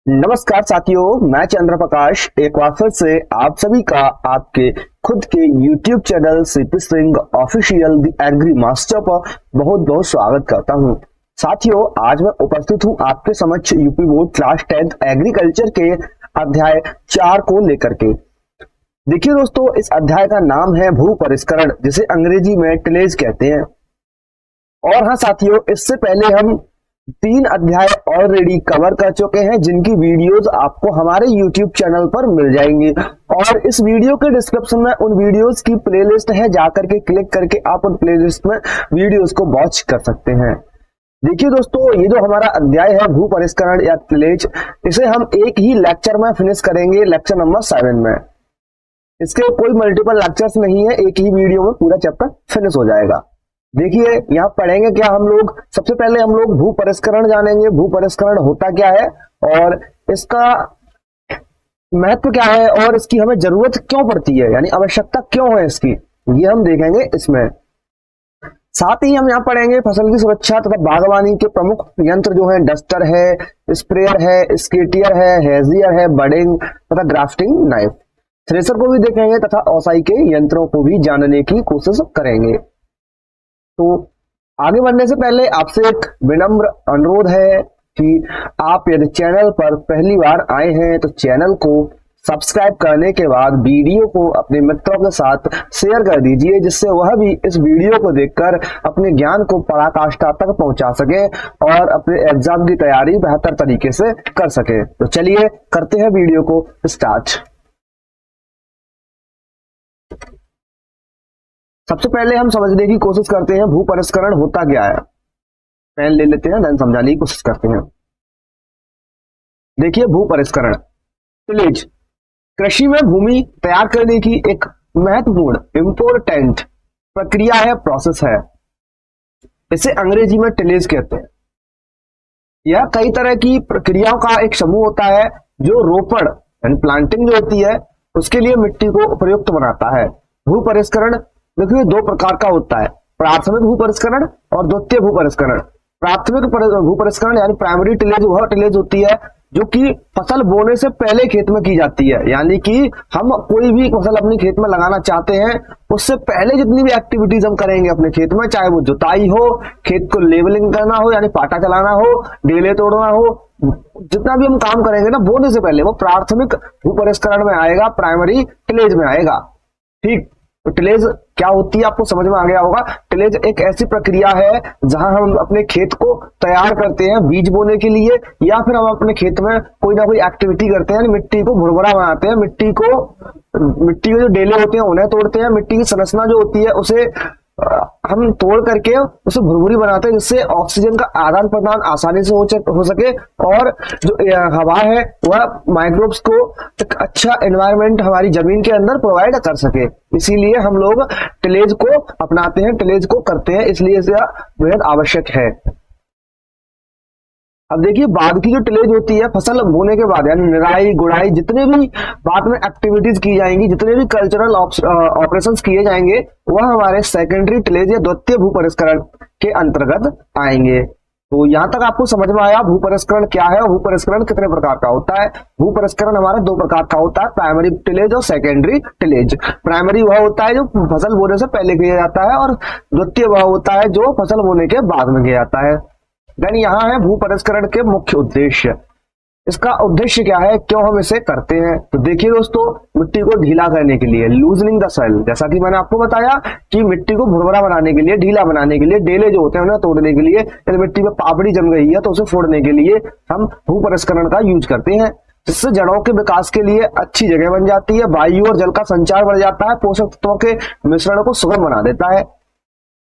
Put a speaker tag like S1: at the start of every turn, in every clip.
S1: नमस्कार साथियों, मैं चंद्र प्रकाश एक बार फिर से आप सभी का आपके खुद के YouTube channel CP Singh official the agri master पर बहुत बहुत स्वागत करता हूं। साथियों, आज मैं उपस्थित हूं आपके समक्ष यूपी बोर्ड क्लास 10 एग्रीकल्चर के अध्याय 4 को लेकर के। देखिए दोस्तों, इस अध्याय का नाम है भू परिष्करण, जिसे अंग्रेजी में टिलेज कहते हैं। और हाँ साथियों, इससे पहले हम 3 अध्याय ऑलरेडी कवर कर चुके हैं, जिनकी वीडियोस आपको हमारे YouTube चैनल पर मिल जाएंगी। और इस वीडियो के डिस्क्रिप्शन में उन वीडियोस की प्लेलिस्ट है, जाकर के क्लिक करके आप उन प्लेलिस्ट में वीडियोस को वॉच कर सकते हैं। देखिए दोस्तों, ये जो हमारा अध्याय है भू परिष्करण या टिलेज, इसे हम एक ही लेक्चर में फिनिश करेंगे, लेक्चर नंबर 7 में। इसके कोई मल्टीपल लेक्चर्स नहीं है, एक ही वीडियो में पूरा चैप्टर फिनिश हो जाएगा। देखिए, यहाँ पढ़ेंगे क्या हम लोग। सबसे पहले हम लोग भू परिष्करण जानेंगे, भू परिष्करण होता क्या है और इसका महत्व क्या है और इसकी हमें जरूरत क्यों पड़ती है, यानी आवश्यकता क्यों है इसकी, ये हम देखेंगे इसमें। साथ ही हम यहाँ पढ़ेंगे फसल की सुरक्षा तथा बागवानी के प्रमुख यंत्र जो है, डस्टर है, स्प्रेयर है, स्केटियर है, हेजियर है, बडिंग तथा ग्राफ्टिंग नाइफ। थ्रेसर को भी देखेंगे तथा औसाई के यंत्रों को भी जानने की कोशिश करेंगे। तो आगे बढ़ने से पहले आपसे एक विनम्र अनुरोध है कि आप यदि चैनल पर पहली बार आए हैं तो चैनल को सब्सक्राइब करने के बाद वीडियो को अपने मित्रों के साथ शेयर कर दीजिए, जिससे वह भी इस वीडियो को देखकर अपने ज्ञान को पराकाष्ठा तक पहुंचा सके और अपने एग्जाम की तैयारी बेहतर तरीके से कर सके। तो चलिए करते हैं वीडियो को स्टार्ट। सबसे पहले हम समझने की कोशिश करते हैं भू परिष्करण होता क्या है। पेन ले लेते हैं, देन समझाने की कोशिश करते हैं। देखिए, भू परिष्करण टिलेज कृषि में भूमि तैयार करने की एक महत्वपूर्ण इंपोर्टेंट प्रक्रिया है, प्रोसेस है। इसे अंग्रेजी में टिलेज कहते हैं। यह कई तरह की प्रक्रियाओं का एक समूह होता है जो रोपण यानी प्लांटिंग जो होती है उसके लिए मिट्टी को उपयुक्त बनाता है। भू परिष्करण देखिए 2 प्रकार का होता है, प्राथमिक भू परिष्करण और द्वितीय भू परिष्करण। प्राथमिक भू परिष्करण यानी प्राइमरी टिलेज वह टिलेज होती है जो कि फसल बोने से पहले खेत में की जाती है, यानी कि हम कोई भी फसल अपने खेत में लगाना चाहते हैं उससे पहले जितनी भी एक्टिविटीज हम करेंगे अपने खेत में, चाहे वो जुताई हो, खेत को लेवलिंग करना हो यानी पाटा चलाना हो, डेले तोड़ना हो, जितना भी हम काम करेंगे ना बोने से पहले, वो प्राथमिक भू परिष्करण में आएगा, प्राइमरी टिलेज में आएगा। ठीक, तो टिलेज क्या होती है आपको समझ में आ गया होगा। टिलेज एक ऐसी प्रक्रिया है जहां हम अपने खेत को तैयार करते हैं बीज बोने के लिए, या फिर हम अपने खेत में कोई ना कोई एक्टिविटी करते हैं, मिट्टी को भुरभुरा बनाते हैं, मिट्टी के जो डेले होते हैं उन्हें तोड़ते हैं, मिट्टी की संरचना जो होती है उसे हम तोड़ करके उसे भुरभुरी बनाते हैं, जिससे ऑक्सीजन का आदान प्रदान आसानी से हो सके और जो हवा है वह माइक्रोब्स को एक अच्छा एनवायरनमेंट हमारी जमीन के अंदर प्रोवाइड कर सके। इसीलिए हम लोग टिलेज को अपनाते हैं, टिलेज को करते हैं, इसलिए इसका बेहद आवश्यक है। अब देखिए, बाद की जो टिलेज होती है फसल बोने के बाद, यानी निराई गुड़ाई जितने भी बाद में एक्टिविटीज की जाएंगी, जितने भी कल्चरल ऑपरेशंस किए जाएंगे, वह हमारे सेकेंडरी टिलेज या द्वितीय भू परिष्करण के अंतर्गत आएंगे। तो यहां तक आपको समझ में आया भू परिष्करण क्या है और भू परिष्करण कितने प्रकार का होता है। भू परिष्करण हमारा 2 प्रकार का होता है, प्राइमरी टिलेज और सेकेंडरी टिलेज। प्राइमरी वह होता है जो फसल बोने से पहले किया जाता है और द्वितीय वह होता है जो फसल बोने के बाद में किया जाता है। यानी यहाँ है भू परिष्करण के मुख्य उद्देश्य। इसका उद्देश्य क्या है, क्यों हम इसे करते हैं। तो देखिए दोस्तों, मिट्टी को ढीला करने के लिए, लूजनिंग द सॉइल, जैसा कि मैंने आपको बताया कि मिट्टी को भुरभुरा बनाने के लिए, ढीला बनाने के लिए, डेले जो होते हैं उन्हें तोड़ने के लिए, यदि मिट्टी में पापड़ी जम गई है तो उसे फोड़ने के लिए हम भू परिष्करण का यूज करते हैं, जिससे जड़ों के विकास के लिए अच्छी जगह बन जाती है, वायु और जल का संचार बढ़ जाता है, पोषक तत्वों के मिश्रण को सुगम बना देता है।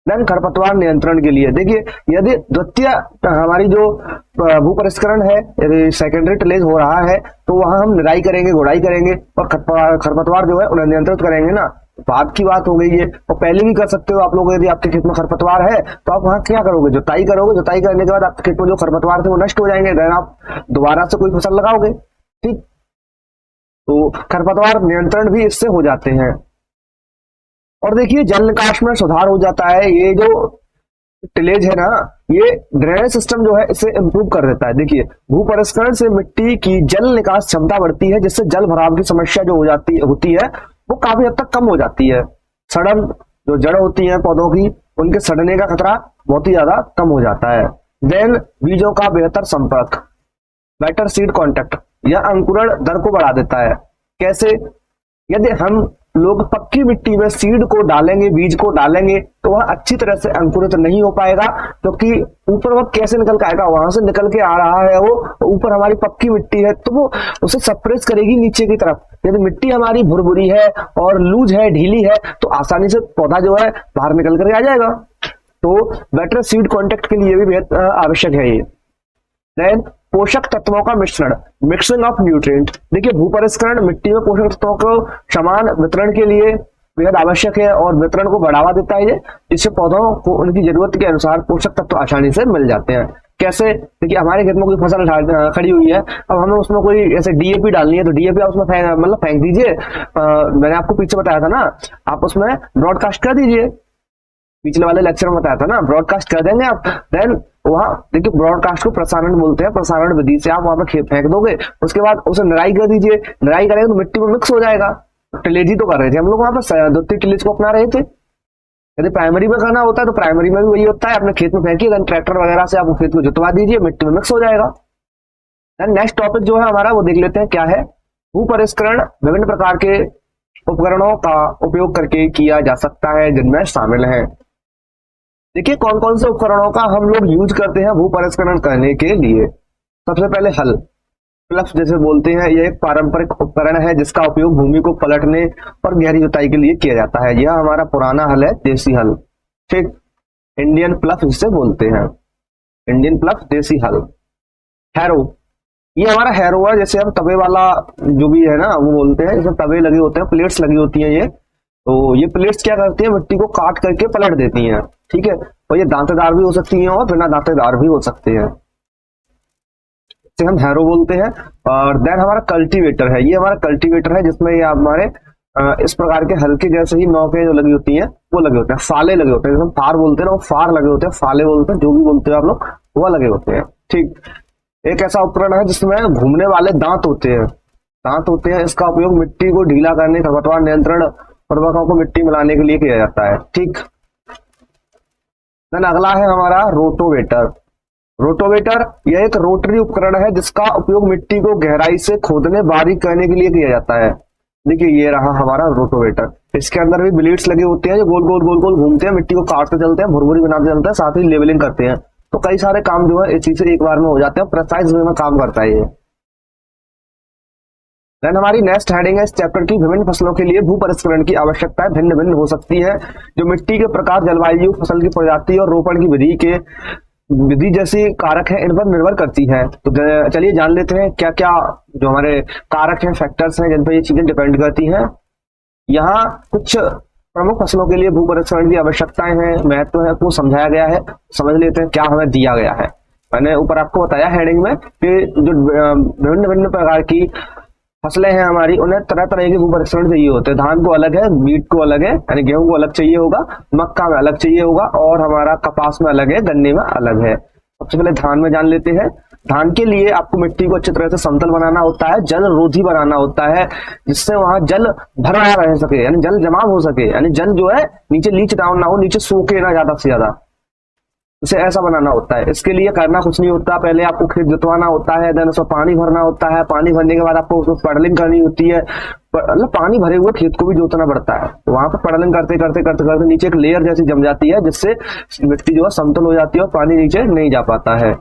S1: देन खरपतवार नियंत्रण के लिए, देखिए यदि द्वितीय हमारी जो भू परिष्करण है, यदि सेकेंडरी टिलेज हो रहा है तो वहां हम निराई करेंगे, गुड़ाई करेंगे और खरपतवार जो है उन्हें नियंत्रित करेंगे ना। बाद की बात हो गई है, और पहले भी कर सकते हो आप लोग। यदि आपके खेत में खरपतवार है तो आप वहां क्या करोगे, जुताई करोगे, जुताई करने के बाद आपके खेत में जो खरपतवार थे वो नष्ट हो जाएंगे, देन आप दोबारा से कोई फसल लगाओगे। ठीक, तो खरपतवार नियंत्रण भी इससे हो जाते हैं। और देखिए, जल निकास में सुधार हो जाता है। ये जो टिलेज है ना, ये ड्रेनेज सिस्टम जो है इसे इम्प्रूव कर देता है। देखिए, भू परिष्करण से मिट्टी की जल निकास क्षमता बढ़ती है, जिससे जल भराव की समस्या जो होती है वो काफी हद तक कम हो जाती है। सड़न, जो जड़ होती है पौधों की, उनके सड़ने का खतरा बहुत ही ज्यादा कम हो जाता है। देन बीजों का बेहतर संपर्क, बेटर सीड कांटेक्ट, यह अंकुरण दर को बढ़ा देता है। कैसे? यदि हम लोग पक्की मिट्टी में सीड को डालेंगे, बीज को डालेंगे, तो वह अच्छी तरह से अंकुरित नहीं हो पाएगा, क्योंकि ऊपर वह कैसे निकल के आएगा, वहां से निकल के आ रहा है वो ऊपर हमारी पक्की मिट्टी है तो वो उसे सप्रेस करेगी नीचे की तरफ। यदि मिट्टी हमारी भुरभुरी है और लूज है, ढीली है, तो आसानी से पौधा जो है बाहर निकल करके आ जाएगा। तो बेटर सीड कॉन्टेक्ट के लिए भी बेहद आवश्यक है ये। देन पोषक तत्वों का मिश्रण, मिक्सिंग ऑफ न्यूट्रिएंट। देखिए, भूपरिष्करण मिट्टी में पोषक तत्वों को समान वितरण के लिए बेहद आवश्यक है और वितरण को बढ़ावा देता है ये, जिससे पौधों को उनकी जरूरत के अनुसार पोषक तत्व आसानी से मिल जाते हैं। कैसे? देखिए, हमारे खेत में कोई फसल खड़ी हुई है, अब हमें उसमें कोई ऐसे डीएपी डालनी है, तो डीएपी आप उसमें फेंक दीजिए। मैंने आपको पीछे बताया था ना, आप उसमें ब्रॉडकास्ट कर दीजिए, पिछले वाले लेक्चर में बताया था ना, ब्रॉडकास्ट कर देंगे आप। देन वहां देखिए, ब्रॉडकास्ट को प्रसारण बोलते हैं, प्रसारण विधि से आप वहां पे फेंक दोगे, उसके बाद उसे निराई कर दीजिए। निराई करेंगे तो मिट्टी में मिक्स हो जाएगा। टिलेजी तो कर रहे थे हम लोग वहां पर, द्वितीय टिलेज को अपना रहे थे। यदि प्राइमरी में करना होता है तो प्राइमरी में भी वही होता है, अपने खेत में फेंकिए, देन ट्रैक्टर वगैरह से आप खेत को जुतवा दीजिए, मिट्टी में मिक्स हो जाएगा। देन नेक्स्ट टॉपिक जो है हमारा वो देख लेते हैं क्या है। भू परिष्करण विभिन्न प्रकार के उपकरणों का उपयोग करके किया जा सकता है, जिनमें शामिल है। देखिए, कौन कौन से उपकरणों का हम लोग यूज करते हैं भू परिष्करण करने के लिए। सबसे पहले हल, प्लफ जैसे बोलते हैं, यह एक पारंपरिक उपकरण है जिसका उपयोग भूमि को पलटने और गहरी जुताई के लिए किया जाता है। यह हमारा पुराना हल है, देसी हल। ठीक, इंडियन प्लफ जिसे बोलते हैं, इंडियन प्लफ देसी हल। हैरो, ये हमारा हैरो है, जैसे हम तवे वाला जो भी है ना वो बोलते हैं, जैसे तवे लगे होते हैं, प्लेट्स लगी होती हैं ये, तो ये प्लेट्स क्या करती है, मिट्टी को काट करके पलट देती हैं। ठीक है, और ये दांतेदार भी हो सकती हैं और बिना दांतेदार भी हो सकते हैं, इसे हम हैरो बोलते हैं। और देन हमारा कल्टीवेटर है, ये हमारा कल्टीवेटर है जिसमें ये हमारे इस प्रकार के हल्के जैसे ही नौके जो लगी होती हैं वो लगे होते हैं, फाले लगे होते हैं, जैसे हम फार बोलते हैं ना, वो फार लगे होते हैं, फाले बोलते हैं, जो भी बोलते हैं आप लोग, वो लगे होते हैं। ठीक, एक ऐसा उपकरण है जिसमें घूमने वाले दांत होते हैं, इसका उपयोग मिट्टी को ढीला करने, खरपतवार नियंत्रण, उर्वरकों को मिट्टी मिलाने के लिए किया जाता है। ठीक, देन अगला है हमारा रोटोवेटर। रोटोवेटर यह एक रोटरी उपकरण है जिसका उपयोग मिट्टी को गहराई से खोदने, बारीक करने के लिए किया जाता है। देखिए, ये रहा हमारा रोटोवेटर, इसके अंदर भी ब्लेड्स लगे होते हैं जो गोल गोल गोल गोल घूमते हैं, मिट्टी को काटते चलते हैं, भुरभुरी बनाते चलते हैं, साथ ही लेवलिंग करते हैं। तो कई सारे काम जो है इसी से एक बार में हो जाते हैं, प्रेसाइज वे में काम करता है ये। देन हमारी नेक्स्ट हेडिंग है इस चैप्टर की, विभिन्न फसलों के लिए भू परिष्करण की आवश्यकताएं भिन्न भिन्न हो सकती है, जो मिट्टी के प्रकार, जलवायु, फसल की प्रजाति और रोपण की विधि जैसी कारक है इन पर निर्भर करती है। तो चलिए जान लेते हैं क्या क्या जो हमारे कारक हैं, फैक्टर्स हैं जिन पर ये चीजें डिपेंड करती हैं। यहाँ कुछ प्रमुख फसलों के लिए भू परिष्करण की आवश्यकताएं हैं, महत्व है, को समझाया गया है। समझ लेते हैं क्या हमें दिया गया है। मैंने ऊपर आपको बताया हेडिंग में कि जो विभिन्न विभिन्न प्रकार की फसलें हैं हमारी, उन्हें तरह तरह के भू परिष्करण चाहिए होते हैं। धान को अलग है, बीट को अलग है, यानी गेहूं को अलग चाहिए होगा, मक्का में अलग चाहिए होगा, और हमारा कपास में अलग है, गन्ने में अलग है। सबसे पहले धान में जान लेते हैं। धान के लिए आपको मिट्टी को अच्छी तरह से समतल बनाना होता है, जल रोधी बनाना होता है, जिससे वहां जल भरा रह सके, यानी जल जमाव हो सके, यानी जल जो है नीचे लीच डाउन ना हो, नीचे सूखे ना ज्यादा से ज्यादा, इसे ऐसा बनाना होता है। इसके लिए करना कुछ नहीं होता, पहले आपको खेत जुतवाना होता है, देन उसमें पानी भरना होता है, पानी भरने के बाद आपको उसमें पडलिंग करनी होती है, मतलब पानी भरे हुए खेत को भी जोतना पड़ता है। तो वहां पर पडलिंग करते करते करते करते नीचे एक लेयर जैसी जम जाती है, जिससे मिट्टी जो है समतल हो जाती है और पानी नीचे नहीं जा पाता है।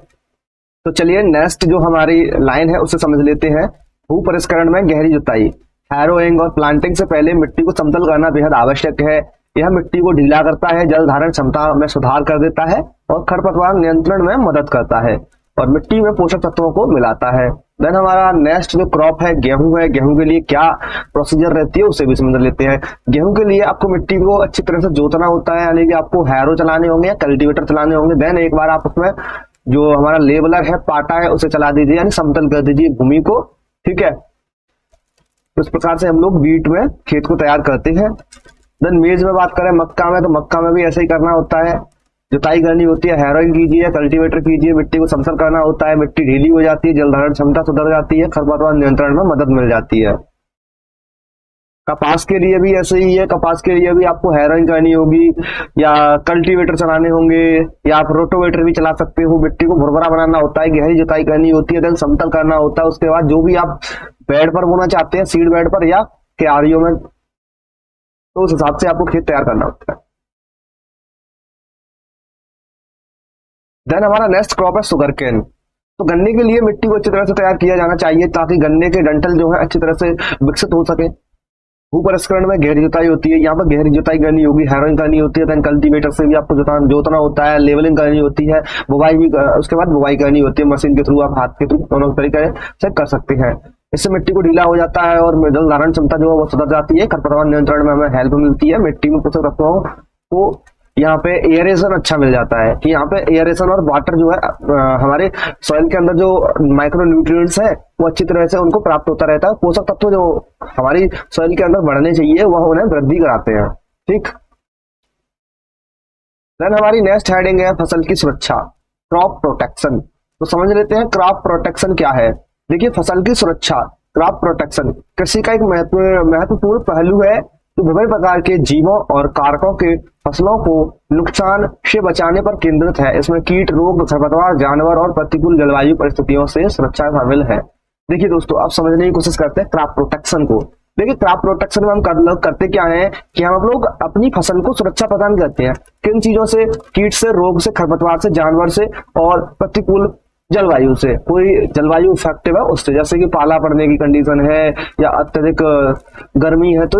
S1: तो चलिए नेक्स्ट जो हमारी लाइन है उसे समझ लेते हैं। भू परिष्करण में गहरी जुताई, हैरोइंग और प्लांटिंग से पहले मिट्टी को समतल करना बेहद आवश्यक है। यह मिट्टी को ढीला करता है, जल धारण क्षमता में सुधार कर देता है और खरपतवार नियंत्रण में मदद करता है और मिट्टी में पोषक तत्वों को मिलाता है। देन हमारा नेक्स्ट जो क्रॉप है गेहूं है। गेहूं के लिए क्या प्रोसीजर रहती है उसे भी समझ लेते हैं। गेहूं के लिए आपको मिट्टी को अच्छी तरह से जोतना होता है, यानी कि आपको हैरो चलाने होंगे या कल्टीवेटर चलाने होंगे। देन एक बार आप उसमें जो हमारा लेवलर है, पाटा है, उसे चला दीजिए, यानी समतल कर दीजिए भूमि को। ठीक है, तो इस प्रकार से हम लोग बीट में खेत को तैयार करते हैं। देन मेज में बात करें मक्का में, तो मक्का में भी ऐसा ही करना होता है। जुताई करनी होती है, हैरोइंग कीजिए, कल्टीवेटर कीजिए, मिट्टी को समतल करना होता है, मिट्टी ढीली हो जाती है, जल धारण क्षमता सुधर जाती है, खरपतवार नियंत्रण में मदद मिल जाती है। कपास के लिए भी ऐसे ही है, कपास के लिए भी आपको हैरोइंग करनी होगी या कल्टीवेटर चलाने होंगे या आप रोटोवेटर भी चला सकते हो। मिट्टी को भुरभुरा बनाना होता है, गहरी जुताई करनी होती है, देन समतल करना होता है। उसके बाद जो भी आप बेड पर बोना चाहते हैं, सीड बेड पर या क्यारियों में, तो उस हिसाब से आपको खेत तैयार करना होता है। देन हमारा नेक्स्ट क्रॉप है शुगर केन। तो गन्ने के लिए मिट्टी को अच्छी तरह से तैयार किया जाना चाहिए ताकि गन्ने के डंठल जो है अच्छी तरह से विकसित हो सके। भूपरिष्करण में गहरी जुताई होती है, यहाँ पर गहरी जुताई करनी होगी, हैरोइंग करनी होती है, देन कल्टीवेटर से भी आपको जोतना होता है, लेवलिंग करनी होती है, बुवाई भी, उसके बाद बुवाई करनी होती है। मशीन के थ्रू, आप हाथ के थ्रू, दोनों तरीके से कर सकते हैं। इससे मिट्टी को ढीला हो जाता है और जल धारण क्षमता जो है वो सुधर जाती है। खरपतवार नियंत्रण में हमें हेल्प मिलती है। मिट्टी में पोषक तत्वों को यहाँ पे एयरेशन अच्छा मिल जाता है कि यहाँ पे एयरेशन और वाटर जो है हमारे सॉइल के अंदर जो माइक्रो न्यूट्रिएंट्स है वो अच्छी तरह से उनको प्राप्त होता रहता है। पोषक तत्व जो हमारी सॉइल के अंदर बढ़ने चाहिए वह उन्हें वृद्धि कराते हैं। ठीक, देन हमारी नेक्स्ट हेडिंग है फसल की सुरक्षा, क्रॉप प्रोटेक्शन। तो समझ लेते हैं क्रॉप प्रोटेक्शन क्या है। देखिए, फसल की सुरक्षा, क्रॉप प्रोटेक्शन कृषि का एक महत्वपूर्ण पहलू है जो विभिन्न प्रकार के जीवों और कारकों के फसलों को नुकसान से बचाने पर केंद्रित है। इसमें कीट, रोग, खरपतवार, जानवर और प्रतिकूल जलवायु परिस्थितियों से सुरक्षा शामिल है। देखिए दोस्तों, आप समझने की कोशिश करते हैं क्रॉप प्रोटेक्शन को। देखिए, क्रॉप प्रोटेक्शन में हम करते क्या है कि हम लोग अपनी फसल को सुरक्षा प्रदान करते हैं। किन चीजों से? कीट से, रोग से, खरपतवार से, जानवर से और प्रतिकूल जलवायु से। कोई जलवायु इफेक्टिव है उससे, जैसे कि पाला पड़ने की कंडीशन है या अत्यधिक गर्मी है, तो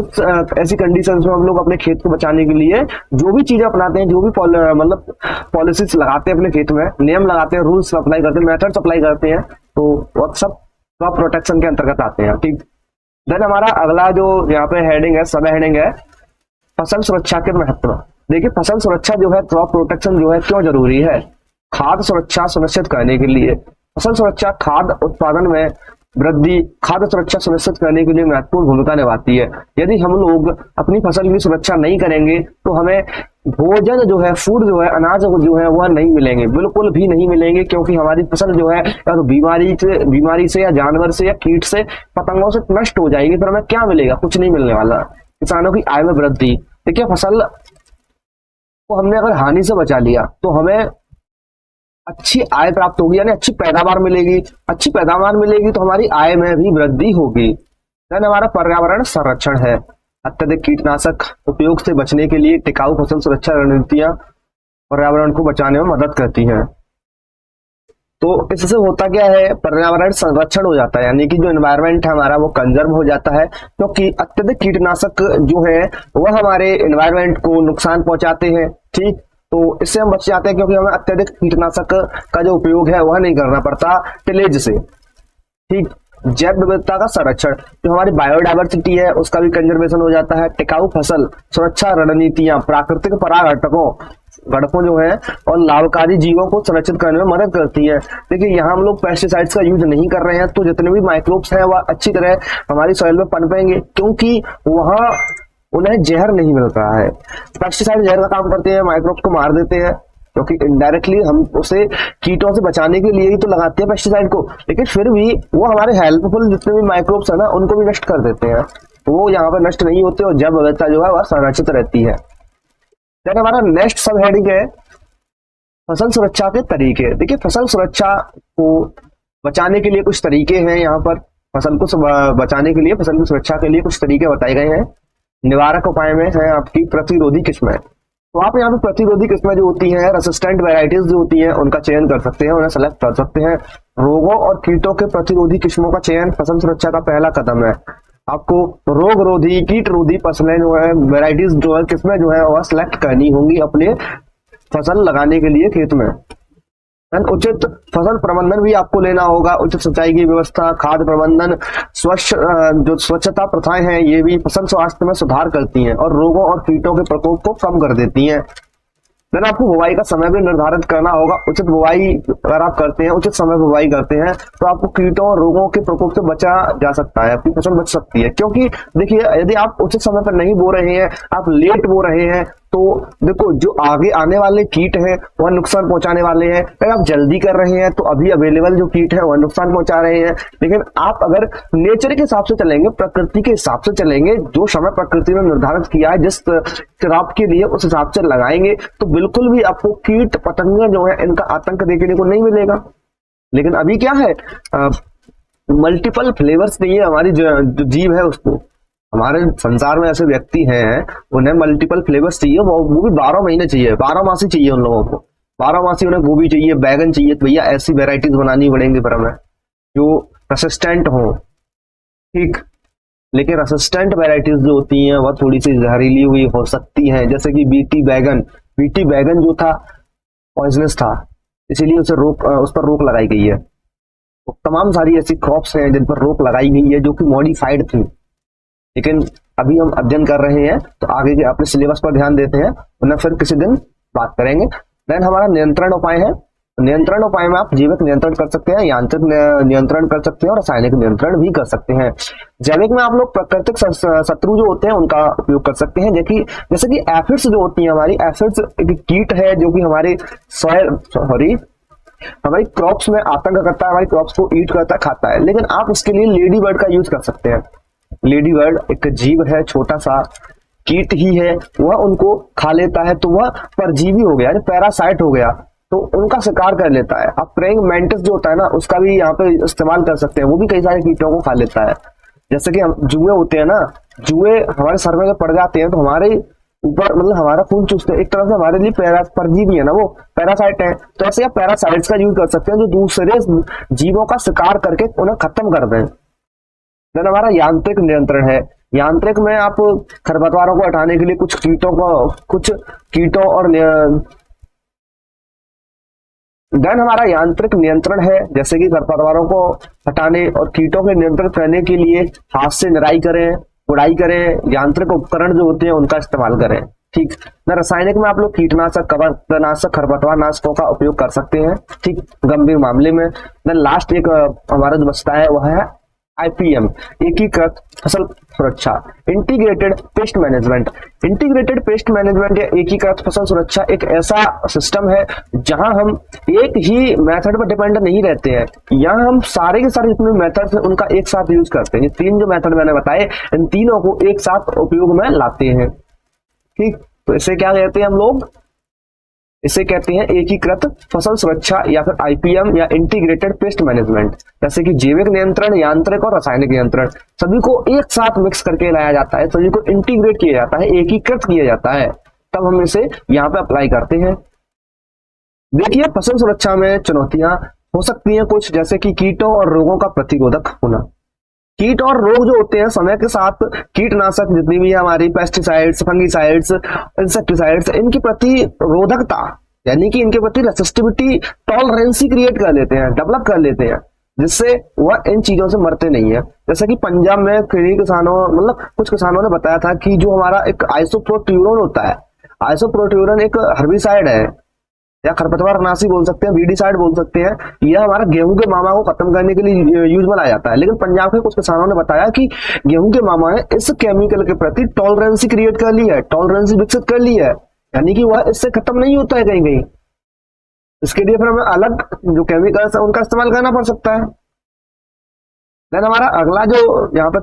S1: ऐसी कंडीशंस में हम लोग अपने खेत को बचाने के लिए जो भी चीजें अपनाते हैं, जो भी मतलब पॉलिसीज लगाते हैं अपने खेत में, नियम लगाते हैं, रूल्स अप्लाई करते हैं, मेथड्स अप्लाई करते हैं, तो वो सब क्रॉप प्रोटेक्शन के अंतर्गत आते हैं। ठीक, देन हमारा अगला जो यहाँ पे हेडिंग है, सब हेडिंग है फसल सुरक्षा के महत्व। देखिए, फसल सुरक्षा जो है, क्रॉप प्रोटेक्शन जो है क्यों जरूरी है? खाद्य सुरक्षा सुनिश्चित करने के लिए। फसल सुरक्षा खाद्य उत्पादन में वृद्धि, खाद्य सुरक्षा सुनिश्चित करने के लिए महत्वपूर्ण भूमिका निभाती है। यदि हम लोग अपनी फसल की सुरक्षा नहीं करेंगे तो हमें भोजन जो है, फूड जो है, अनाज जो है वह नहीं मिलेंगे, बिल्कुल भी नहीं मिलेंगे, क्योंकि हमारी फसल जो है या तो बीमारी से या जानवर से या कीट से, पतंगों से नष्ट हो जाएगी। फिर हमें क्या मिलेगा? कुछ नहीं मिलने वाला। किसानों की आय में वृद्धि। देखिए, फसल को हमने अगर हानि से बचा लिया तो हमें अच्छी आय प्राप्त होगी, यानी अच्छी पैदावार मिलेगी। अच्छी पैदावार मिलेगी तो हमारी आय में भी वृद्धि होगी। देन हमारा पर्यावरण संरक्षण है। अत्यधिक कीटनाशक उपयोग से बचने के लिए टिकाऊ फसल सुरक्षा रणनीतियां पर्यावरण को बचाने में मदद करती हैं। तो इससे होता क्या है? पर्यावरण संरक्षण हो जाता है, यानी कि जो एनवायरनमेंट है हमारा वो कंजर्व हो जाता है, क्योंकि अत्यधिक कीटनाशक जो है वह हमारे एनवायरनमेंट को नुकसान पहुंचाते हैं। ठीक, तो इससे हम बच जाते हैं, क्योंकि हमें अत्यधिक कीटनाशक का जो उपयोग है वह नहीं करना पड़ता टिलेज से। ठीक, जैव विविधता का संरक्षण, जो हमारी बायोडायवर्सिटी है उसका भी कंजर्वेशन हो जाता है। टिकाऊ फसल सुरक्षा रणनीतियां प्राकृतिक घटकों जो है और लाभकारी जीवों को संरक्षित करने में मदद करती है। देखिए, यहाँ हम लोग पेस्टिसाइड्स का यूज नहीं कर रहे हैं, तो जितने भी माइक्रोब्स हैं वह अच्छी तरह हमारी सॉइल में पनपेंगे, क्योंकि वहां उन्हें जहर नहीं मिल रहा है। पेस्टिसाइड जहर का काम करते हैं, माइक्रोब्स को मार देते हैं, क्योंकि इनडायरेक्टली हम उसे कीटों से बचाने के लिए ही तो लगाते हैं पेस्टिसाइड को, लेकिन फिर भी वो हमारे हेल्पफुल जितने भी माइक्रोब्स है ना उनको भी नष्ट कर देते हैं। तो वो यहाँ पर नष्ट नहीं होते और जैव विविधता जो है वह संरक्षित रहती है। देन हमारा नेक्स्ट सब हेडिंग है फसल सुरक्षा के तरीके। देखिए, फसल सुरक्षा को बचाने के लिए कुछ तरीके हैं। यहाँ पर फसल को बचाने के लिए, फसल की सुरक्षा के लिए कुछ तरीके बताए गए हैं। निवारक उपाय में है आपकी प्रतिरोधी किस्में। तो आप यहाँ पे प्रतिरोधी किस्में जो होती हैं, रेसिस्टेंट वैरायटीज जो होती हैं, उनका चयन कर सकते हैं, उन्हें सेलेक्ट कर सकते हैं। रोगों और कीटों के प्रतिरोधी किस्मों का चयन फसल सुरक्षा का पहला कदम है। आपको रोग रोधी, कीट रोधी फसलें जो है, वैरायटीज जो है, किस्में जो है वह सिलेक्ट करनी होंगी अपने फसल लगाने के लिए खेत में। उचित फसल प्रबंधन भी आपको लेना होगा। उचित सिंचाई की व्यवस्था, खाद प्रबंधन, जो स्वच्छता प्रथाएं हैं, ये भी फसल स्वास्थ्य में सुधार करती हैं और रोगों और कीटों के प्रकोप को कम कर देती हैं। देन आपको बुवाई का समय भी निर्धारित करना होगा। उचित बुवाई अगर आप करते हैं, उचित समय बुवाई करते हैं, तो आपको कीटों और रोगों के प्रकोप से बचा जा सकता है, आपकी फसल बच सकती है। क्योंकि देखिए, यदि आप उचित समय पर नहीं बो रहे हैं, आप लेट बो रहे हैं, तो देखो जो आगे आने वाले कीट हैं वह नुकसान पहुंचाने वाले हैं। अगर आप जल्दी कर रहे हैं तो अभी अवेलेबल जो कीट है वह नुकसान पहुंचा रहे हैं। लेकिन आप अगर नेचर के हिसाब से चलेंगे, प्रकृति के हिसाब से चलेंगे, जो समय प्रकृति ने निर्धारित किया है जिस क्रॉप के लिए उस हिसाब से लगाएंगे, तो बिल्कुल भी आपको कीट पतंगे जो है इनका आतंक देखने को नहीं मिलेगा। लेकिन अभी क्या है, मल्टीपल फ्लेवर्स नहीं है हमारी जो जीव है उसको। हमारे संसार में ऐसे व्यक्ति हैं उन्हें मल्टीपल फ्लेवर्स चाहिए, वो भी 12 महीने चाहिए, 12 मासी चाहिए उन लोगों को। 12 मासी उन्हें गोभी चाहिए, बैगन चाहिए, तो भैया ऐसी वेराइटीज बनानी पड़ेंगी फिर हमें जो रेसिस्टेंट हो। ठीक, लेकिन रेसिस्टेंट वेराइटीज जो होती हैं वह थोड़ी सी जहरीली हुई हो सकती हैं, जैसे कि बीटी बैगन जो था पॉइजनस था, इसीलिए उस पर रोक लगाई गई है। तो तमाम सारी ऐसी क्रॉप्स हैं जिन पर रोक लगाई गई है जो कि मॉडिफाइड थी। लेकिन अभी हम अध्ययन कर रहे हैं तो आगे के अपने सिलेबस पर ध्यान देते हैं, उन्हें फिर किसी दिन बात करेंगे। देन हमारा नियंत्रण उपाय है। नियंत्रण उपाय में आप जैविक नियंत्रण कर सकते हैं, यांत्रिक नियंत्रण कर सकते हैं और रासायनिक नियंत्रण भी कर सकते हैं। जैविक में आप लोग प्राकृतिक शत्रु जो होते हैं उनका उपयोग कर सकते हैं, जैसे कि एफिड्स जो होती हैं। हमारी एफिड्स एक कीट है जो कि हमारी क्रॉप्स में आतंक करता है, हमारी क्रॉप्स को ईट करता है, खाता है। लेकिन आप उसके लिए लेडी बर्ड का यूज कर सकते हैं। लेडी बर्ड एक जीव है, छोटा सा कीट ही है, वह उनको खा लेता है, तो वह परजीवी हो गया, पैरासाइट हो गया, तो उनका शिकार कर लेता है। अब प्रेइंग मैंटिस जो होता है ना, उसका भी यहाँ पे इस्तेमाल कर सकते हैं, वो भी कई सारे कीटों को खा लेता है। जैसे कि हम जुए होते हैं ना, जुए हमारे सर में जब पड़ जाते हैं तो हमारे ऊपर मतलब हमारा खून चूसते हैं, एक तरह से हमारे लिए परजीवी है ना, वो पैरासाइट है। तो ऐसे आप पैरासाइट्स का यूज कर सकते हैं जो दूसरे जीवों का शिकार करके उन्हें खत्म कर दें। देन हमारा यांत्रिक नियंत्रण है। यांत्रिक में आप खरपतवारों को हटाने के लिए कुछ कीटों और देन हमारा यांत्रिक नियंत्रण है, जैसे कि खरपतवारों को हटाने और कीटों के नियंत्रित करने के लिए हाथ से निराई करें, गुड़ाई करें, यांत्रिक उपकरण जो होते हैं उनका इस्तेमाल करें। ठीक ना। रासायनिक में आप लोग कीटनाशक, कवकनाशक, खरपतवार नाशकों का उपयोग कर सकते हैं, ठीक, गंभीर मामले में। देन लास्ट एक हमारा जो बचता है वह है IPM, एकीकृत फसल सुरक्षा, integrated pest management. Integrated pest management या एकीकृत फसल सुरक्षा एक ऐसा सिस्टम है जहां हम एक ही मेथड पर डिपेंड नहीं रहते हैं। यहाँ हम सारे के सारे जितने मेथड्स हैं उनका एक साथ यूज करते हैं। ये 3 जो मेथड मैंने बताए, इन तीनों को एक साथ उपयोग में लाते हैं। ठीक, तो इसे क्या कहते हैं हम लोग? इसे कहते हैं एकीकृत फसल सुरक्षा या फिर IPM या इंटीग्रेटेड पेस्ट मैनेजमेंट। जैसे कि जैविक नियंत्रण, यांत्रिक और रासायनिक नियंत्रण सभी को एक साथ मिक्स करके लाया जाता है, सभी को इंटीग्रेट किया जाता है, एकीकृत किया जाता है, तब हम इसे यहाँ पे अप्लाई करते हैं। देखिए, फसल सुरक्षा में चुनौतियां हो सकती हैं कुछ, जैसे कि कीटों और रोगों का प्रतिरोधक होना। कीट और रोग जो होते हैं समय के साथ कीटनाशक जितनी भी हमारी पेस्टिसाइड्स, फंगिसाइड्स, इंसेक्टिसाइड्स, इनकी प्रतिरोधकता यानी कि इनके प्रति रेसिस्टिविटी, टॉलरेंसी क्रिएट कर लेते हैं, डेवलप कर लेते हैं, जिससे वह इन चीजों से मरते नहीं है। जैसे कि पंजाब में कुछ किसानों ने बताया था कि जो हमारा एक आइसोप्रोट्यूरन होता है, आइसोप्रोट्यूरन एक हर्बिसाइड है या खरपतवार नाशी बोल सकते हैं, वीडिसाइड बोल सकते हैं। यह हमारा गेहूं के मामा को खत्म करने के लिए यूज में लाया जाता है। लेकिन पंजाब के कुछ किसानों ने बताया कि गेहूं के मामा ने इस केमिकल के प्रति टॉलरेंसी क्रिएट कर ली है, टॉलरेंसी विकसित कर ली है, यानी कि वह इससे खत्म नहीं होता है कहीं कहीं। इसके लिए फिर हमें अलग जो केमिकल्स है उनका इस्तेमाल करना पड़ सकता है। देन हमारा अगला जो यहाँ पे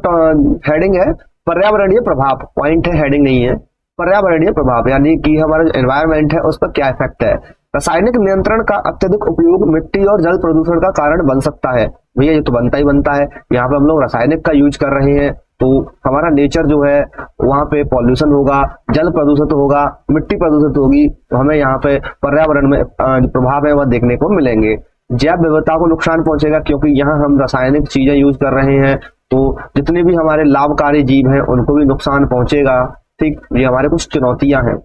S1: हेडिंग है पर्यावरणीय प्रभाव, पॉइंट है, हेडिंग नहीं है। पर्यावरणीय प्रभाव यानी कि हमारा जो एनवायरमेंट है उस पर क्या इफेक्ट है। रासायनिक नियंत्रण का अत्यधिक उपयोग मिट्टी और जल प्रदूषण का कारण बन सकता है। भैया ये तो बनता ही बनता है। यहाँ पे हम लोग रासायनिक का यूज कर रहे हैं तो हमारा नेचर जो है वहां पे पॉल्यूशन होगा, जल प्रदूषित होगा, मिट्टी प्रदूषित होगी, तो हमें यहाँ पे पर्यावरण में जो प्रभाव है वह देखने को मिलेंगे। जैव विविधता को नुकसान पहुंचेगा क्योंकि यहाँ हम रासायनिक चीजें यूज कर रहे हैं, तो जितने भी हमारे लाभकारी जीव हैं उनको भी नुकसान पहुंचेगा। ठीक, ये हमारे कुछ चुनौतियां हैं।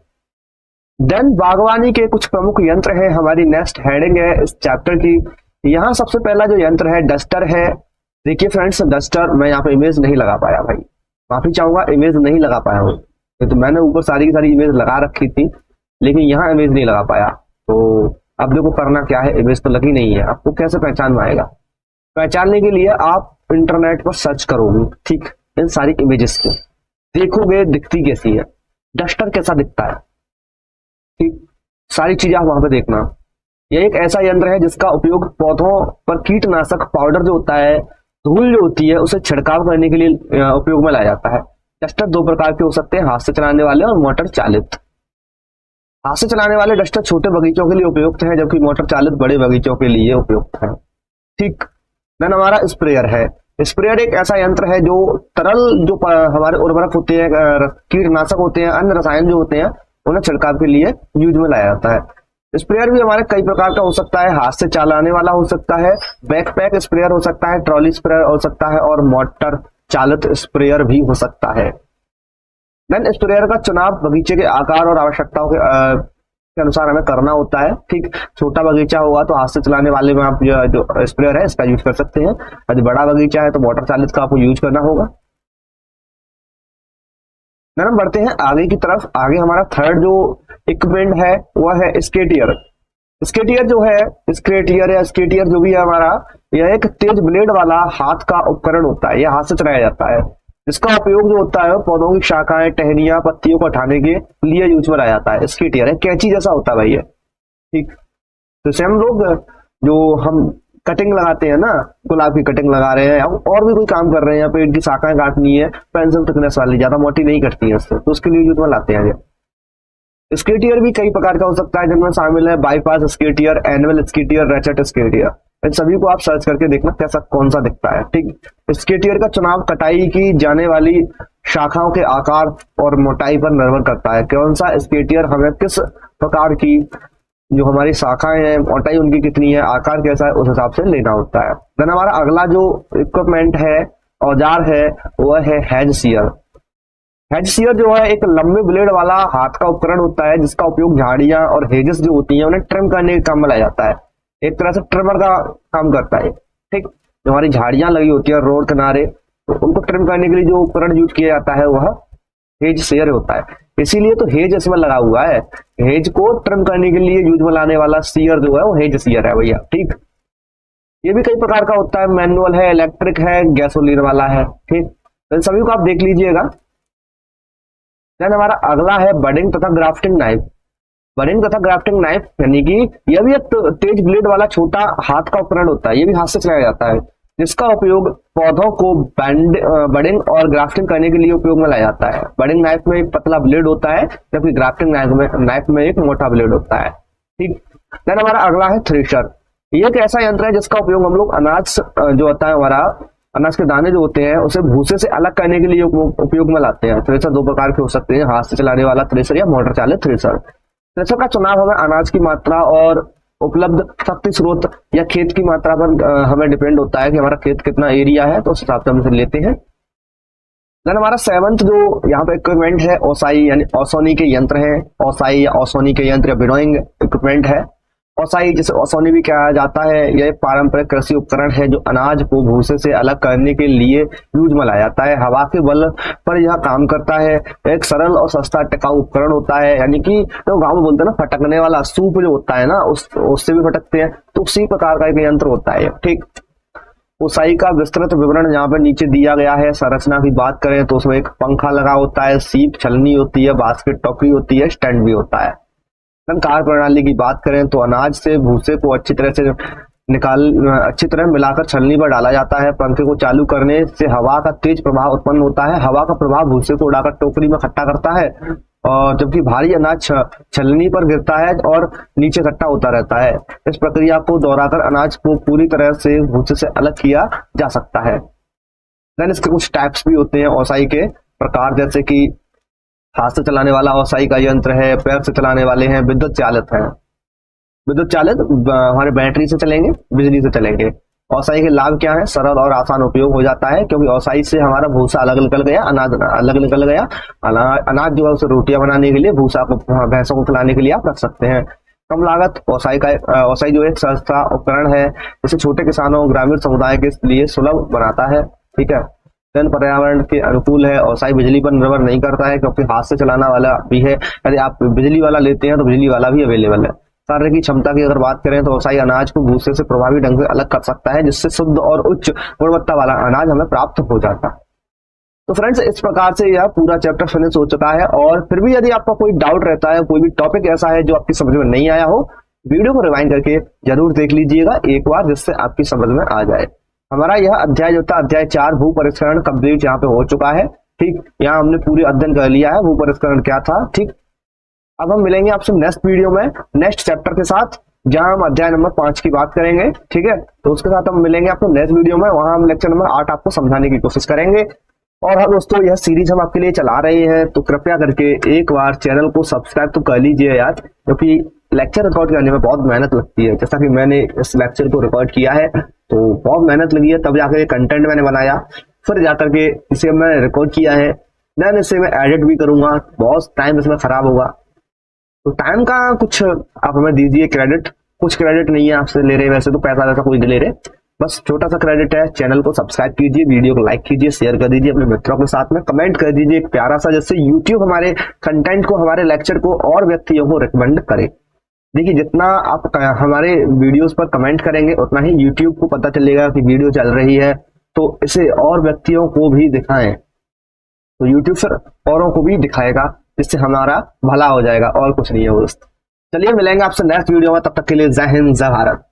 S1: देन बागवानी के कुछ प्रमुख यंत्र है, हमारी नेक्स्ट हेडिंग है इस चैप्टर की। यहाँ सबसे पहला जो यंत्र है डस्टर है। देखिए फ्रेंड्स, डस्टर मैं यहाँ पे इमेज नहीं लगा पाया, भाई माफी चाहूंगा, इमेज नहीं लगा पाया हूँ। तो मैंने ऊपर सारी की सारी इमेज लगा रखी थी लेकिन यहाँ इमेज नहीं लगा पाया। तो अब देखो करना क्या है, इमेज तो लगी नहीं है, आपको कैसे पहचान में आएगा? पहचानने के लिए आप इंटरनेट पर सर्च करोगे, ठीक, इन सारी इमेजेस को देखोगे दिखती कैसी है, डस्टर कैसा दिखता है। ठीक, सारी चीजें आप वहां पे देखना। यह एक ऐसा यंत्र है जिसका उपयोग पौधों पर कीटनाशक पाउडर जो होता है, धूल जो होती है, उसे छिड़काव करने के लिए उपयोग में लाया जाता है। डस्टर दो प्रकार के हो सकते हैं, हाथ से चलाने वाले और मोटर चालित। हाथ से चलाने वाले डस्टर छोटे बगीचों के लिए उपयुक्त हैं, जबकि मोटर चालित बड़े बगीचों के लिए उपयुक्त है। ठीक, देन हमारा स्प्रेयर है। स्प्रेयर एक ऐसा यंत्र है जो तरल जो हमारे उर्वरक होते हैं, कीटनाशक होते हैं, अन्य रसायन जो होते हैं, उन्हें छिड़काव के लिए यूज में लाया जाता है। स्प्रेयर भी हमारे कई प्रकार का हो सकता है, हाथ से चलाने वाला हो सकता है, बैकपैक स्प्रेयर हो सकता है, ट्रॉली स्प्रेयर हो सकता है और मोटर चालित स्प्रेयर भी हो सकता है। देन स्प्रेयर का चुनाव बगीचे के आकार और आवश्यकताओं के अनुसार हमें करना होता है। ठीक, छोटा बगीचा होगा तो हाथ से चलाने वाले में आप जो स्प्रेयर है इसका यूज कर सकते हैं। यदि बड़ा बगीचा है तो मोटर चालित का आपको यूज करना होगा। देन हम बढ़ते हैं आगे की तरफ। आगे हमारा थर्ड जो इक्विपमेंट है वह है स्केटियर। स्केटियर जो है, स्केटियर या स्केटियर जो भी है हमारा, यह एक तेज ब्लेड वाला हाथ का उपकरण होता है। यह हाथ से चलाया जाता है। इसका उपयोग जो होता है पौधों की शाखाएं, टहनियां, पत्तियों को हटाने के लिए यूज में लाया जाता है। स्केटियर है, कैंची जैसा होता है भाई ये। ठीक, तो इसे हम लोग जो हम कटिंग लगाते हैं ना, गुलाब की कटिंग लगा रहे हैं और भी कोई काम कर रहे हैं, पेड़ की शाखाएं काटनी है, पेंसिल थिकनेस वाली, ज्यादा मोटी नहीं कटती है इससे, तो उसके लिए यूज में लाते हैं। स्केटियर भी कई प्रकार का हो सकता है, जिनमें शामिल है बाईपास स्केटियर, एनुअल स्केटियर, रेचेट स्केटियर। इन सभी को आप सर्च करके देखना कैसा कौन सा दिखता है। ठीक, स्केटियर का चुनाव कटाई की जाने वाली शाखाओं के आकार और मोटाई पर निर्भर करता है। कौन सा स्केटियर हमें किस प्रकार की जो हमारी शाखाएं हैं, मोटाई उनकी कितनी है, आकार कैसा है, उस हिसाब से लेना होता है। देन हमारा अगला जो इक्विपमेंट है, औजार है, वह है हेज सीयर। हेज सीयर जो है एक लंबे ब्लेड वाला हाथ का उपकरण होता है, जिसका उपयोग झाड़ियां और हेजेस जो होती हैं उन्हें ट्रिम करने के काम में लाया जाता है। एक तरह से ट्रिमर का काम करता है। ठीक, जो हमारी झाड़ियां लगी होती है रोड किनारे, तो उनको ट्रिम करने के लिए जो उपकरण यूज किया जाता है वह हेज सीयर होता है। इसीलिए तो हेज इसमें लगा हुआ है। हेज को ट्रिम करने के लिए यूज में लाने वाला सीयर जो है वो हेज सीयर है भैया। ठीक, ये भी कई प्रकार का होता है, मैनुअल है, इलेक्ट्रिक है, गैसोलीन वाला है। ठीक, तो सभी को आप देख लीजिएगा। देन हमारा अगला है बडिंग तथा ग्राफ्टिंग नाइफ। बडिंग तथा ग्राफ्टिंग नाइफ यानी कि यह भी एक तेज ब्लेड वाला छोटा हाथ का उपकरण होता है। ये भी हाथ से चलाया जाता है, जिसका उपयोग पौधों को बडिंग और ग्राफ्टिंग करने के लिए उपयोग में लाया जाता है। बडिंग नाइफ में एक पतला ब्लेड होता है, जबकि ग्राफ्टिंग नाइफ में एक मोटा ब्लेड होता है। ठीक, देन हमारा अगला है थ्रेशर। ये एक ऐसा यंत्र है जिसका उपयोग हम लोग अनाज जो होता है हमारा, अनाज के दाने जो होते हैं उसे भूसे से अलग करने के लिए उपयोग में लाते हैं। थ्रेशर दो प्रकार के हो सकते हैं, हाथ से चलाने वाला थ्रेशर या मोटर चालित थ्रेशर। थ्रेशर का चुनाव हमें अनाज की मात्रा और उपलब्ध शक्ति स्रोत या खेत की मात्रा पर हमें डिपेंड होता है कि हमारा खेत कितना एरिया है, तो उस हिसाब से हम इसे लेते हैं। देन हमारा सेवंथ जो यहाँ पे इक्विपमेंट है, ओसाई यानी ओसोनी के यंत्र है। ओसाई या ओसोनी के यंत्र या विनोइंग इक्विपमेंट है। ओसाई जिसे ओसोनी भी कहा जाता है, यह एक पारंपरिक कृषि उपकरण है जो अनाज को भूसे से अलग करने के लिए यूज में लाया जाता है। हवा के बल पर यह काम करता है। एक सरल और सस्ता टिकाऊ उपकरण होता है, यानी कि तो गाँव में बोलते हैं ना फटकने वाला सूप जो होता है ना, उससे भी फटकते हैं, तो उसी प्रकार का एक यंत्र होता है। ठीक, ओसाई का विस्तृत विवरण यहाँ पे नीचे दिया गया है। संरचना की बात करें तो उसमें एक पंखा लगा होता है, सीप छलनी होती है, बास्केट टोकरी होती है, स्टैंड भी होता है। कार्य प्रणाली की बात करें तो अनाज से भूसे को अच्छी तरह मिलाकर छलनी पर डाला जाता है। पंखे को चालू करने से हवा का तेज प्रभाव उत्पन्न होता है। हवा का प्रभाव भूसे को उड़ाकर टोकरी में इकट्ठा करता है, और जबकि भारी अनाज छलनी पर गिरता है और नीचे इकट्ठा होता रहता है। इस प्रक्रिया को दोहराकर अनाज को पूरी तरह से भूसे से अलग किया जा सकता है। देन इसके कुछ टाइप्स भी होते हैं ओसाई के प्रकार, जैसे कि हाथ से चलाने वाला ओसाई का यंत्र है, पैर से चलाने वाले हैं, विद्युत चालित है। विद्युत चालित हमारे बैटरी से चलेंगे, बिजली से चलेंगे। ओसाई के लाभ क्या है? सरल और आसान उपयोग हो जाता है, क्योंकि ओसाई से हमारा भूसा अलग निकल गया, अनाज अलग निकल गया। अनाज जो है उसे रोटियां बनाने के लिए, भूसा को भैंसों को खिलाने के लिए आप रख सकते हैं। कम लागत। ओसाई जो एक सस्ता उपकरण है, इसे छोटे किसानों ग्रामीण समुदाय के लिए सुलभ बनाता है। ठीक है। देन पर्यावरण के अनुकूल है। ओसाई बिजली पर निर्भर नहीं करता है, क्योंकि हाथ से चलाना वाला भी है। यदि आप बिजली वाला लेते हैं तो बिजली वाला भी अवेलेबल है। कार्य की क्षमता की अगर बात करें तो ओसाई अनाज को भूसे से प्रभावी ढंग से अलग कर सकता है, जिससे शुद्ध और उच्च गुणवत्ता वाला अनाज हमें प्राप्त हो जाता है। तो फ्रेंड्स इस प्रकार से यह पूरा चैप्टर फिनिश हो चुका है। और फिर भी यदि आपका कोई डाउट रहता है, कोई भी टॉपिक ऐसा है जो आपकी समझ में नहीं आया हो, वीडियो को रिवाइंड करके जरूर देख लीजिएगा एक बार, जिससे आपकी समझ में आ जाए। हमारा यह अध्याय जो था अध्याय 4 भू परिष्करण कंप्लीट यहाँ पे हो चुका है। ठीक, यहाँ हमने पूरी अध्ययन कर लिया है भू परिष्करण क्या था। ठीक, अब हम मिलेंगे आपसे नेक्स्ट वीडियो में नेक्स्ट चैप्टर के साथ, जहां हम अध्याय नंबर 5 की बात करेंगे। ठीक है, तो उसके साथ हम मिलेंगे आपको नेक्स्ट वीडियो में, वहां हम लेक्चर नंबर 8 आपको समझाने की कोशिश करेंगे। और हाँ दोस्तों, यह सीरीज हम आपके लिए चला रहे हैं, तो कृपया करके एक बार चैनल को सब्सक्राइब तो कर लीजिए यार, क्योंकि लेक्चर रिकॉर्ड करने में बहुत मेहनत लगती है। जैसा कि मैंने इस लेक्चर को रिकॉर्ड किया है तो बहुत मेहनत लगी है, तब जाकर कंटेंट मैंने बनाया, फिर जाकर के इसे मैंने रिकॉर्ड किया है, देन इसे मैं एडिट भी करूंगा, बहुत टाइम इसमें खराब होगा। तो टाइम का कुछ आप हमें दीजिए क्रेडिट, कुछ क्रेडिट नहीं है आपसे ले रहे, वैसे तो पैसा वैसा कोई नहीं ले रहे, बस छोटा सा क्रेडिट है। चैनल को सब्सक्राइब कीजिए, वीडियो को लाइक कीजिए, शेयर कर दीजिए अपने मित्रों के साथ में, कमेंट कर दीजिए एक प्यारा सा, जिससे यूट्यूब हमारे कंटेंट को, हमारे लेक्चर को और व्यक्तियों को रिकमेंड करे। देखिए, जितना आप हमारे वीडियोस पर कमेंट करेंगे उतना ही यूट्यूब को पता चलेगा कि वीडियो चल रही है, तो इसे और व्यक्तियों को भी दिखाएं, तो यूट्यूब फिर औरों को भी दिखाएगा, जिससे हमारा भला हो जाएगा, और कुछ नहीं है दोस्त। चलिए मिलेंगे आपसे नेक्स्ट वीडियो में, तब तक के लिए जय हिंद जय भारत।